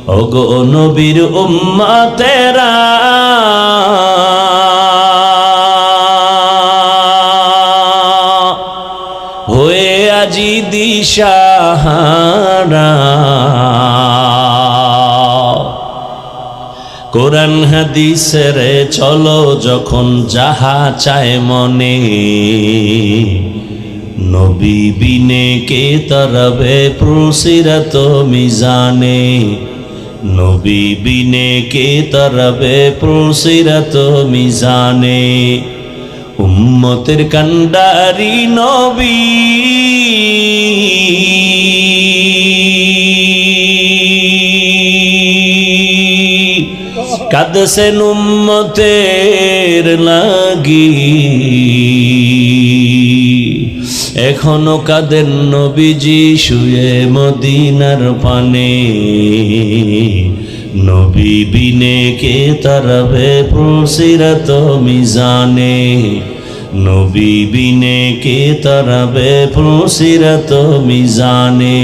ওগো নবীর উম্মতেরা হয়ে আজি দিশাহারা কোরআন হাদিসের চলো যখন যাহা চায় মনে নবী বিনে কে তরবে প্রসিরত মিজানে নবী বিনে কে তরবে প্রসিরত মিজানে উম্মতের কান্ডারি নবী কাঁদছেন উম্মতের লাগি এখনো কাঁদেন নবীজি শুয়ে মদিনার পানে নবী বিনে কে তারাবে প্রসিরত মিজানে নবী বিনে কে তারাবে প্রসিরত মিজানে